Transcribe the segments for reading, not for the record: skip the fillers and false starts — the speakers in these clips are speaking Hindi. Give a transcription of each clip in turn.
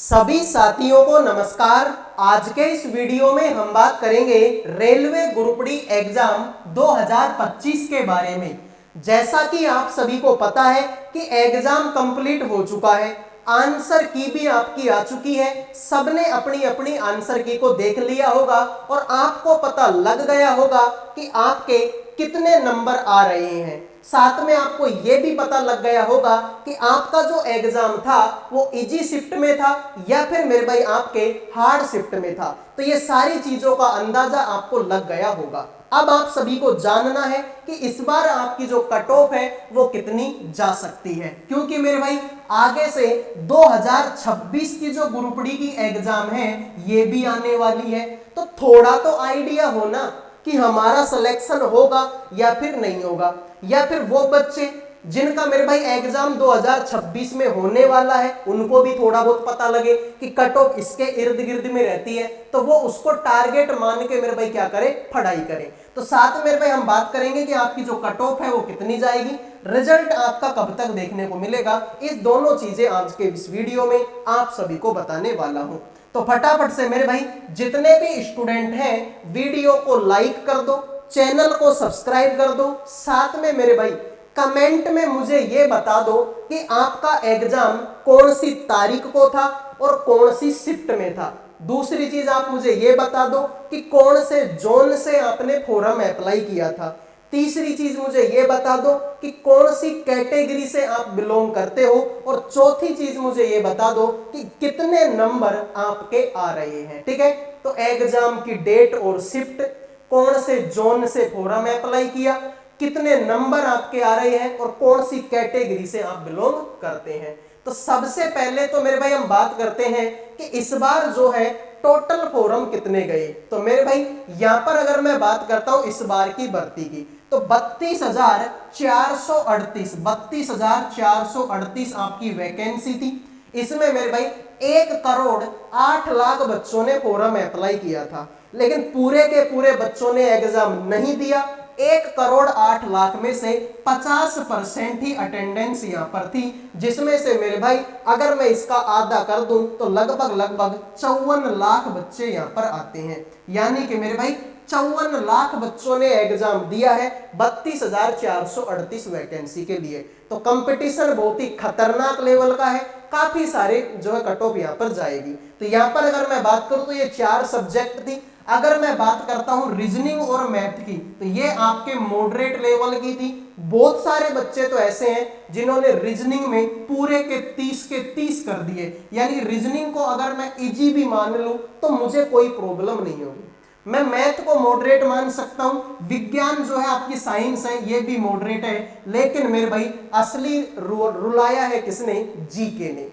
सभी साथियों को नमस्कार। आज के इस वीडियो में हम बात करेंगे रेलवे ग्रुप डी एग्जाम 2025 के बारे में। जैसा कि आप सभी को पता है कि एग्जाम कंप्लीट हो चुका है, आंसर की भी आपकी आ चुकी है, सबने अपनी अपनी आंसर की को देख लिया होगा और आपको पता लग गया होगा कि आपके कितने नंबर आ रहे हैं। साथ में आपको यह भी पता लग गया होगा कि आपका जो एग्जाम था वो इजी शिफ्ट में था या फिर मेरे भाई आपके हार्ड शिफ्ट में था। तो ये सारी चीजों का अंदाजा आपको लग गया होगा। अब आप सभी को जानना है कि इस बार आपकी जो कट ऑफ है वो कितनी जा सकती है, क्योंकि मेरे भाई आगे से 2026 की जो ग्रुप डी की एग्जाम है ये भी आने वाली है। तो थोड़ा तो आइडिया हो ना कि हमारा सिलेक्शन होगा या फिर नहीं होगा, या फिर वो बच्चे जिनका मेरे भाई एग्जाम 2026 में होने वाला है उनको भी थोड़ा बहुत पता लगे कि कट ऑफ इसके इर्द गिर्द में रहती है, तो वो उसको टारगेट मान के मेरे भाई क्या करें, पढ़ाई करें। तो साथ में मेरे भाई हम बात करेंगे कि आपकी जो कट ऑफ है वो कितनी जाएगी, रिजल्ट आपका कब तक देखने को मिलेगा। इस दोनों चीजें आज के इस वीडियो में आप सभी को बताने वाला हूं। तो फटाफट से मेरे भाई जितने भी स्टूडेंट हैं वीडियो को लाइक कर दो, चैनल को सब्सक्राइब कर दो, साथ में मेरे भाई कमेंट में मुझे ये बता दो कि आपका एग्जाम कौन सी तारीख को था और कौन सी शिफ्ट में था। दूसरी चीज आप मुझे ये बता दो कि कौन से जोन से आपने फॉर्म अप्लाई किया था। तीसरी चीज मुझे ये बता दो कि कौन सी कैटेगरी से आप बिलोंग करते हो, और चौथी चीज मुझे ये बता दो कि कितने नंबर आपके आ रहे हैं। ठीक है, तो एग्जाम की डेट और शिफ्ट, कौन से जोन से फॉर्म अप्लाई किया, कितने नंबर आपके आ रहे हैं और कौन सी कैटेगरी से आप बिलोंग करते हैं। तो सबसे पहले तो मेरे भाई हम बात करते हैं कि इस बार जो है टोटल फॉर्म कितने गए। तो मेरे भाई यहां पर अगर मैं बात करता हूं इस बार की भर्ती की, तो 32,438 आपकी वैकेंसी थी। इसमें मेरे भाई 1,08,00,000 बच्चों ने फॉर्म अप्लाई किया था, लेकिन पूरे के पूरे बच्चों ने एग्जाम नहीं दिया। 1,08,00,000 में से 50% ही अटेंडेंस यहां पर थी, जिसमें से मेरे भाई अगर मैं इसका आधा कर दूं तो लगभग 54 लाख बच्चे यहां पर आते हैं। यानी कि मेरे भाई 54 लाख बच्चों ने एग्जाम दिया है 32,438 वैकेंसी के लिए। तो कंपटीशन बहुत ही खतरनाक लेवल का है, काफी सारे जो है कट ऑफ यहाँ पर जाएगी। तो यहाँ पर अगर मैं बात करूं तो ये 4 सब्जेक्ट थी। अगर मैं बात करता हूं रीजनिंग और मैथ की, तो ये आपके मॉडरेट लेवल की थी। बहुत सारे बच्चे तो ऐसे हैं जिन्होंने रीजनिंग में पूरे के 30 के 30 कर दिए, यानी रीजनिंग को अगर मैं इजी भी मान लूं तो मुझे कोई प्रॉब्लम नहीं होगी। मैं मैथ को मॉडरेट मान सकता हूं, विज्ञान जो है आपकी साइंस है ये भी मॉडरेट है, लेकिन मेरे भाई असली रुलाया है किसने, जीके ने।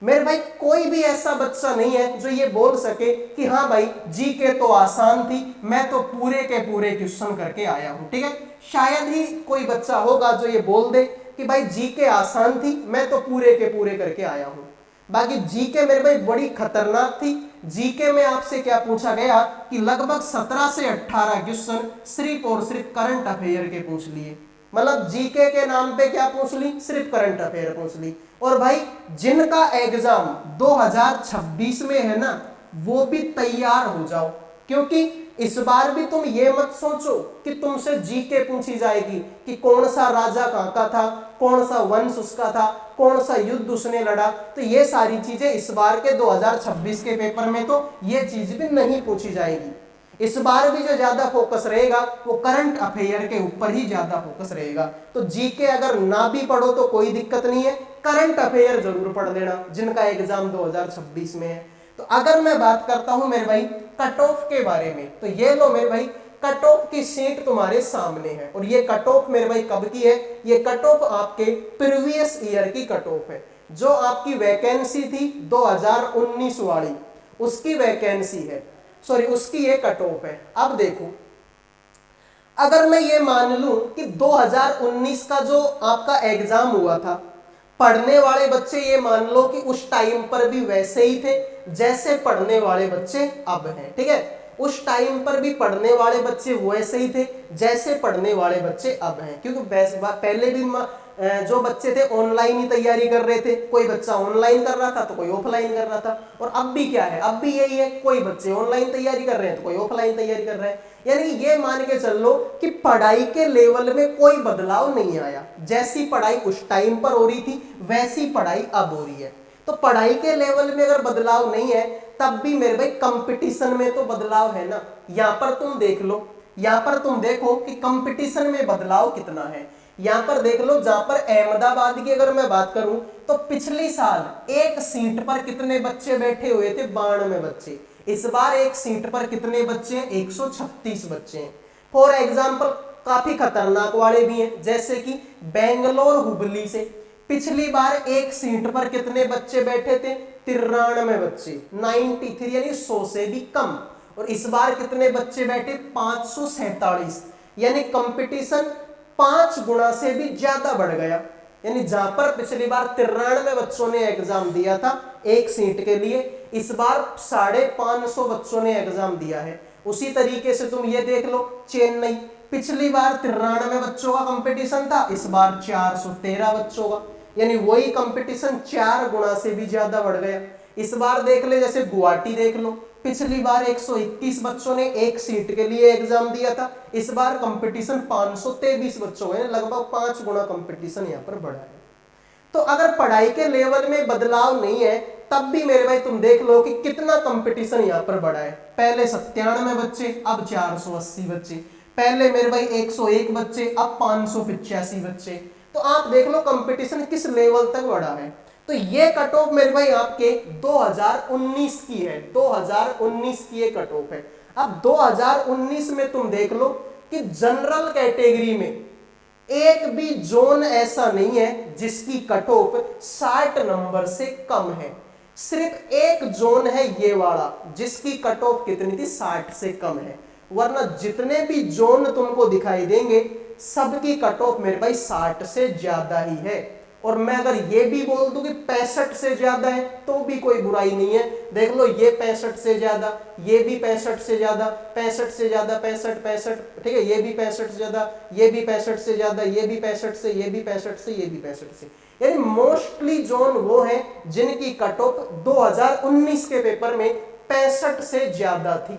मेरे भाई कोई भी ऐसा बच्चा नहीं है जो ये बोल सके कि हाँ भाई जीके तो आसान थी, मैं तो पूरे के पूरे क्वेश्चन करके आया हूं। ठीक है, शायद ही कोई बच्चा होगा जो ये बोल दे कि भाई जीके आसान थी, मैं तो पूरे के पूरे करके आया हूं। बाकी जीके मेरे भाई बड़ी खतरनाक थी। जीके में आपसे क्या पूछा गया कि लगभग 17 से 18 क्वेश्चन सिर्फ और सिर्फ करंट अफेयर के पूछ लिए। मतलब जीके के नाम पे क्या पूछ ली, सिर्फ करंट अफेयर पूछ ली। और भाई जिनका एग्जाम 2026 में है ना, वो भी तैयार हो जाओ, क्योंकि इस बार भी तुम ये मत सोचो कि तुमसे जीके पूछी जाएगी कि कौन सा राजा कहां का था, कौन सा वंश उसका था, कौन सा युद्ध उसने लड़ा। तो ये सारी चीजें इस बार के 2026 के पेपर में तो ये चीज भी नहीं पूछी जाएगी। इस बार भी जो ज्यादा फोकस रहेगा वो करंट अफेयर के ऊपर ही ज्यादा फोकस रहेगा। तो जीके अगर ना भी पढ़ो तो कोई दिक्कत नहीं है, करंट अफेयर जरूर पढ़ लेना जिनका एग्जाम 2026 में है। तो अगर मैं बात करता हूं मेरे भाई कट ऑफ के बारे में, तो ये लो मेरे भाई कट ऑफ की शीट तुम्हारे सामने है, और ये कट ऑफ मेरे भाई कब की है, ये कट ऑफ आपके प्रीवियस ईयर की कट ऑफ है। जो आपकी वैकेंसी थी 2019 वाली, उसकी वैकेंसी है, सॉरी उसकी ये कट ऑफ है। अब देखो, अगर मैं ये मान लूं कि 2019 का जो आपका एग्जाम हुआ था, पढ़ने वाले बच्चे ये मान लो कि उस टाइम पर भी वैसे ही थे जैसे पढ़ने वाले बच्चे अब हैं। ठीक है, उस टाइम पर भी पढ़ने वाले बच्चे वैसे ही थे जैसे पढ़ने वाले बच्चे अब हैं, क्योंकि पहले भी जो बच्चे थे ऑनलाइन ही तैयारी कर रहे थे, कोई बच्चा ऑनलाइन कर रहा था तो कोई ऑफलाइन कर रहा था। और अब भी क्या है, अब भी यही है, कोई बच्चे ऑनलाइन तैयारी कर रहे हैं तो कोई ऑफलाइन तैयारी कर रहा है। यानी ये मान के चल लो कि पढ़ाई के लेवल में कोई बदलाव नहीं आया, जैसी पढ़ाई उस टाइम पर हो रही थी वैसी पढ़ाई अब हो रही है। तो पढ़ाई के लेवल में अगर बदलाव नहीं है तब भी मेरे भाई कंपटीशन में तो बदलाव है ना। यहां पर तुम देख लो, यहां पर तुम देखो कि कंपटीशन में बदलाव कितना है। यहां पर देख लो, जहां पर अहमदाबाद की अगर मैं बात करूं तो पिछली साल एक सीट पर कितने बच्चे बैठे हुए थे, 92 बच्चे। इस बार एक सीट पर कितने बच्चे हैं, 136 बच्चे हैं। फॉर एग्जाम्पल काफी खतरनाक वाले भी हैं, जैसे कि बेंगलोर हुबली से पिछली बार एक सीट पर कितने बच्चे बैठे थे, 93 बच्चे, 93 यानी 100 से भी कम। और इस बार कितने बच्चे बैठे, 547, यानी कंपटीशन 5 गुना से भी ज्यादा बढ़ गया। यानी जहां पर पिछली बार 93 बच्चों ने एग्जाम दिया था एक सीट के लिए, इस बार 550 बच्चों ने एग्जाम दिया है। उसी तरीके से तुम ये देख लो, चेन्नई पिछली बार 93 बच्चों का कंपटीशन था, इस बार 413 बच्चों का, यानी वही कंपटीशन 4 गुना से भी ज्यादा बढ़ गया। इस बार देख ले, जैसे गुवाहाटी देख लो, पिछली बार 121 बच्चों ने एक सीट के लिए एग्जाम दिया था, इस बार कंपटीशन 523 बच्चों का, लगभग 5 गुना कंपटीशन यहाँ पर बढ़ा है। तो अगर पढ़ाई के लेवल में बदलाव नहीं है तब भी मेरे भाई तुम देख लो कि कितना कंपटीशन यहाँ पर बढ़ा है। पहले 97 बच्चे, अब 480 बच्चे, पहले मेरे भाई 101 बच्चे, अब 585 बच्चे। तो आप देख लो कंपटीशन किस लेवल तक बढ़ा है। तो ये कट ऑफ मेरे भाई आपके 2019 की है, 2019 की ये कट ऑफ है। अब 2019 में तुम देख लो कि जनरल कैटेगरी में एक भी जोन ऐसा नहीं है जिसकी कट ऑफ 60 नंबर से कम है। सिर्फ एक जोन है ये वाला जिसकी कट ऑफ कितनी थी, 60 से कम है। वरना जितने भी जोन तुमको दिखाई देंगे सबकी कट ऑफ मेरे भाई 60 से ज्यादा ही है। और मैं अगर ये भी बोल दूं कि 65 से ज्यादा है तो भी कोई बुराई नहीं है। देख लो, ये 65 से ज्यादा, ये भी 65 से ज्यादा, 65 से ज्यादा, 65 65, ठीक है, ये भी 65 से ज्यादा, ये भी 65 से ज्यादा, ये भी 65 से, ये भी 65 से, ये भी 65 से। यानी मोस्टली जोन वो है जिनकी कट ऑफ 2019 के पेपर में 65 से ज्यादा थी।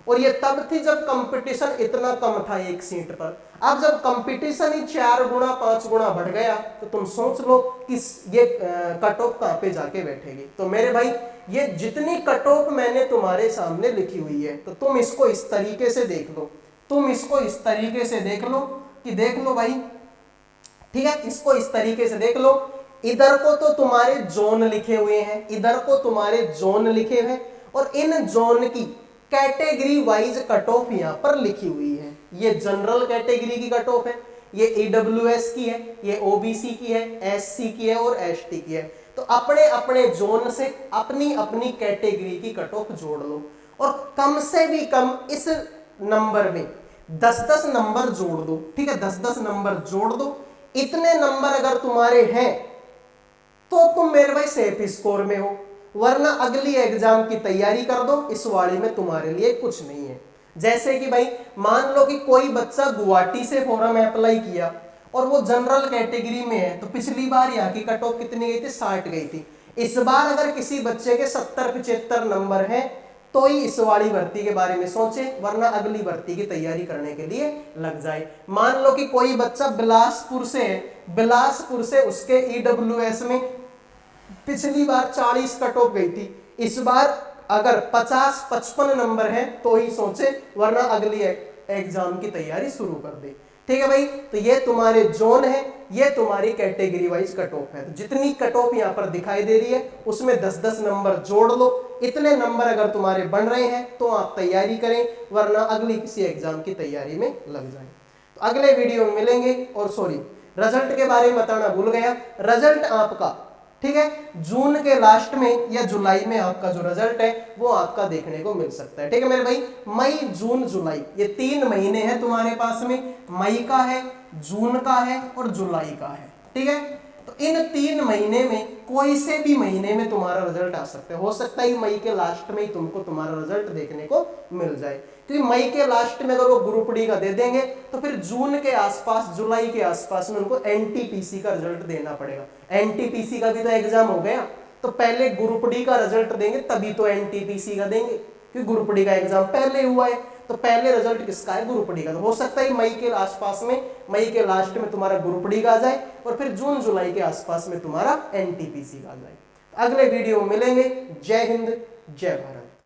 और ये तब थी जब कंपटीशन इतना कम था एक सीट पर। अब जब कंपटीशन ही 4 गुना 5 गुना बढ़ गया तो तुम सोच लो कि ये कट ऑफ कहां पे जाके बैठेगी। तो मेरे भाई ये जितनी कट ऑफ मैंने तुम्हारे सामने लिखी हुई है तो तुम इसको इस तरीके से देख लो, तुम इसको इस तरीके से देख लो कि देख लो भाई, ठीक है, इसको इस तरीके से देख लो। इधर को तो तुम्हारे जोन लिखे हुए हैं, इधर को तुम्हारे जोन लिखे हैं, और इन जोन की कैटेगरी वाइज कट ऑफ यहां पर लिखी हुई है। ये जनरल कैटेगरी की कट ऑफ है, ये ईडब्ल्यूएस की है, ये ओबीसी की है, एससी की है और एसटी की है। तो अपने अपने जोन से अपनी अपनी कैटेगरी की कट ऑफ जोड़ लो और कम से भी कम इस नंबर में 10-10 नंबर जोड़ दो, ठीक है, 10-10 नंबर जोड़ दो। इतने नंबर अगर तुम्हारे हैं तो तुम मेरे भाई सेफ स्कोर में हो, वरना अगली एग्जाम की तैयारी कर दो, इस वाली में तुम्हारे लिए कुछ नहीं है। जैसे कि भाई मान लो कि कोई बच्चा गुवाहाटी से फॉर्म अप्लाई किया और वो जनरल कैटेगरी में है, तो पिछली बार यहाँ की कट ऑफ कितनी गई थी, 60 गई थी। इस बार अगर किसी बच्चे के 70-75 नंबर हैं तो ही इस वाली भर्ती के बारे में सोचे, वरना अगली भर्ती की तैयारी करने के लिए लग जाए। मान लो कि कोई बच्चा बिलासपुर से है, बिलासपुर से उसके ईडब्ल्यूएस में पिछली बार 40 कट ऑफ गई थी, इस बार अगर 50-55 नंबर है तो ही सोचे, वरना अगली एग्जाम की तैयारी शुरू कर दे। ठीक है भाई, तो ये तुम्हारे जोन है, ये तुम्हारी कैटेगरी वाइज कट ऑफ है। तो जितनी कट ऑफ यहाँ पर दिखाई दे रही है उसमें 10-10 नंबर जोड़ लो। इतने नंबर अगर तुम्हारे बन रहे हैं तो आप तैयारी करें, वरना अगली किसी एग्जाम की तैयारी में लग जाए। तो अगले वीडियो में मिलेंगे। और सॉरी, रिजल्ट के बारे में बताना भूल गया, रिजल्ट आपका, ठीक है, जून के लास्ट में या जुलाई में आपका जो रिजल्ट है वो आपका देखने को मिल सकता है। ठीक है मेरे भाई, मई जून जुलाई ये 3 महीने हैं तुम्हारे पास में, मई का है, जून का है और जुलाई का है। ठीक है, तो इन 3 महीने में कोई से भी महीने में तुम्हारा रिजल्ट आ सकता है। हो सकता है मई के लास्ट में ही तुमको तुम्हारा रिजल्ट देखने को मिल जाए, क्योंकि मई के लास्ट में अगर वो ग्रुप डी का दे देंगे तो फिर जून के आसपास, जुलाई के आसपास में उनको एनटीपीसी का रिजल्ट देना पड़ेगा। एनटीपीसी का भी तो एग्जाम हो गया, तो पहले ग्रुप डी का रिजल्ट देंगे तभी तो एनटीपीसी का देंगे, क्योंकि ग्रुप डी का एग्जाम पहले हुआ है। तो पहले रिजल्ट किसका है? ग्रुप डी का। तो हो सकता है मई के आसपास में, मई के लास्ट में तुम्हारा ग्रुप डी का आ जाए और फिर जून जुलाई के आसपास में तुम्हारा एनटीपीसी का आ जाए। अगले वीडियो में मिलेंगे। जय हिंद, जय भारत।